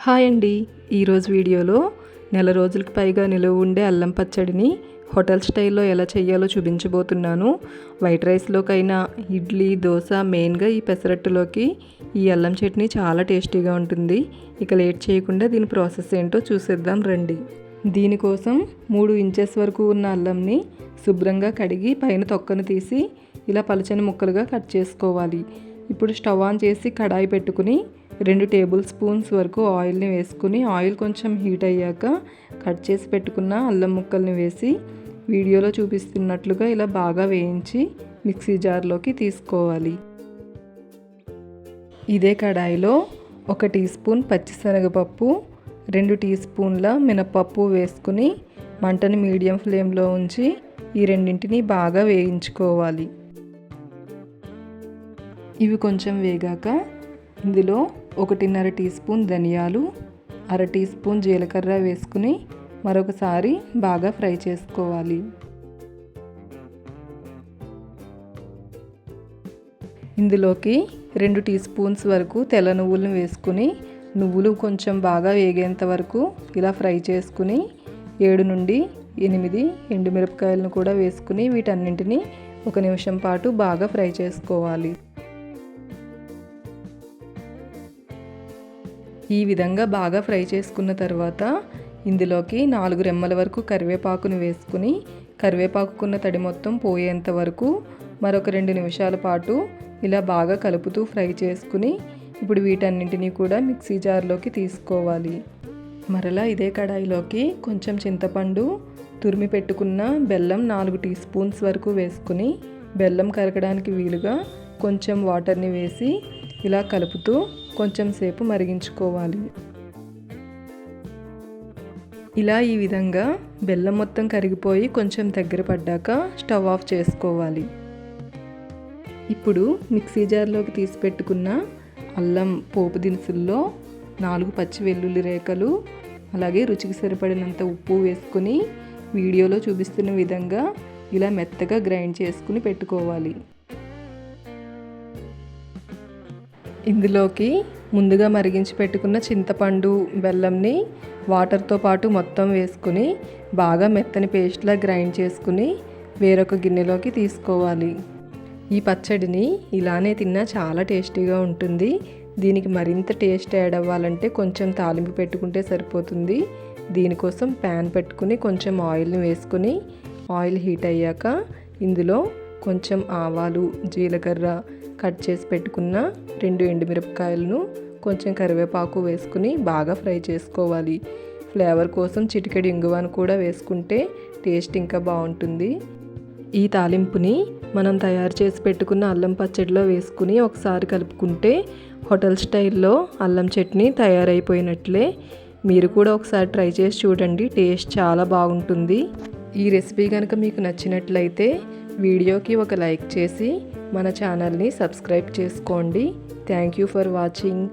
Hi అండి. ఈరోజు వీడియోలో నెల రోజులకు పైగా నిలువ ఉండే అల్లం పచ్చడిని హోటల్ స్టైల్లో ఎలా చేయాలో చూపించబోతున్నాను. వైట్ రైస్లోకైనా, ఇడ్లీ, దోశ, మెయిన్గా ఈ పెసరట్టులోకి ఈ అల్లం చట్నీ చాలా టేస్టీగా ఉంటుంది. ఇక లేట్ చేయకుండా దీని ప్రాసెస్ ఏంటో చూసేద్దాం రండి. దీనికోసం 3 ఇంచెస్ వరకు ఉన్న అల్లంని శుభ్రంగా కడిగి పైన తొక్కను తీసి ఇలా పలుచని ముక్కలుగా కట్ చేసుకోవాలి. ఇప్పుడు స్టవ్ ఆన్ చేసి కడాయి పెట్టుకుని 2 టేబుల్ స్పూన్స్ వరకు ఆయిల్ని వేసుకుని ఆయిల్ కొంచెం హీట్ అయ్యాక కట్ చేసి పెట్టుకున్న అల్లం ముక్కల్ని వేసి వీడియోలో చూపిస్తున్నట్లుగా ఇలా బాగా వేయించి మిక్సీ జార్లోకి తీసుకోవాలి. ఇదే కడాయిలో 1 టీ స్పూన్ పచ్చిశనగపప్పు, 2 టీ స్పూన్ల మినపప్పు వేసుకుని మంటని మీడియం ఫ్లేమ్లో ఉంచి ఈ రెండింటిని బాగా వేయించుకోవాలి. ఇవి కొంచెం వేగాక ఇందులో 1.5 టీ స్పూన్ ధనియాలు, 1/2 టీ స్పూన్ జీలకర్ర వేసుకుని మరొకసారి బాగా ఫ్రై చేసుకోవాలి. ఇందులోకి 2 టీ స్పూన్స్ వరకు తెల్ల నువ్వులను వేసుకుని నువ్వులు కొంచెం బాగా వేగేంత వరకు ఇలా ఫ్రై చేసుకుని 7 నుండి 8 ఎండుమిరపకాయలను కూడా వేసుకుని వీటన్నింటినీ 1 నిమిషం పాటు బాగా ఫ్రై చేసుకోవాలి. ఈ విధంగా బాగా ఫ్రై చేసుకున్న తర్వాత ఇందులోకి 4 రెమ్మల వరకు కరివేపాకుని వేసుకుని కరివేపాకుకున్న తడి మొత్తం పోయేంత వరకు మరొక 2 నిమిషాల పాటు ఇలా బాగా కలుపుతూ ఫ్రై చేసుకుని ఇప్పుడు వీటన్నింటినీ కూడా మిక్సీ జార్లోకి తీసుకోవాలి. మరలా ఇదే కడాయిలోకి కొంచెం చింతపండు, తురిమి పెట్టుకున్న బెల్లం 4 టీ స్పూన్స్ వరకు వేసుకుని బెల్లం కరగడానికి వీలుగా కొంచెం వాటర్ని వేసి ఇలా కలుపుతూ కొంచెం సేపు మరిగించుకోవాలి. ఇలా ఈ విధంగా బెల్లం మొత్తం కరిగిపోయి కొంచెం దగ్గర పడ్డాక స్టవ్ ఆఫ్ చేసుకోవాలి. ఇప్పుడు మిక్సీ జార్లోకి తీసి పెట్టుకున్న అల్లం పోపు దినుసుల్లో 4 పచ్చి వెల్లుల్లి రేఖలు, అలాగే రుచికి సరిపడినంత ఉప్పు వేసుకుని వీడియోలో చూపిస్తున్న విధంగా ఇలా మెత్తగా గ్రైండ్ చేసుకుని పెట్టుకోవాలి. ఇందులోకి ముందుగా మరిగించి పెట్టుకున్న చింతపండు, బెల్లంని వాటర్తో పాటు మొత్తం వేసుకుని బాగా మెత్తని పేస్ట్లా గ్రైండ్ చేసుకుని వేరొక గిన్నెలోకి తీసుకోవాలి. ఈ పచ్చడిని ఇలానే తిన్నా చాలా టేస్టీగా ఉంటుంది. దీనికి మరింత టేస్ట్ యాడ్ అవ్వాలంటే కొంచెం తాలింపు పెట్టుకుంటే సరిపోతుంది. దీనికోసం ప్యాన్ పెట్టుకుని కొంచెం ఆయిల్ని వేసుకుని ఆయిల్ హీట్ అయ్యాక ఇందులో కొంచెం ఆవాలు, జీలకర్ర, కట్ చేసి పెట్టుకున్న 2 ఎండుమిరపకాయలను, కొంచెం కరివేపాకు వేసుకుని బాగా ఫ్రై చేసుకోవాలి. ఫ్లేవర్ కోసం చిటికెడు ఇంగువను కూడా వేసుకుంటే టేస్ట్ ఇంకా బాగుంటుంది. ఈ తాలింపుని మనం తయారు చేసి పెట్టుకున్న అల్లం పచ్చడిలో వేసుకుని ఒకసారి కలుపుకుంటే హోటల్ స్టైల్లో అల్లం చట్నీ తయారైపోయినట్లే. మీరు కూడా ఒకసారి ట్రై చేసి చూడండి, టేస్ట్ చాలా బాగుంటుంది. ఈ రెసిపీ కనుక మీకు నచ్చినట్లయితే వీడియోకి ఒక లైక్ చేసి మన ఛానల్ని సబ్స్క్రైబ్ చేసుకోండి. Thank you for watching.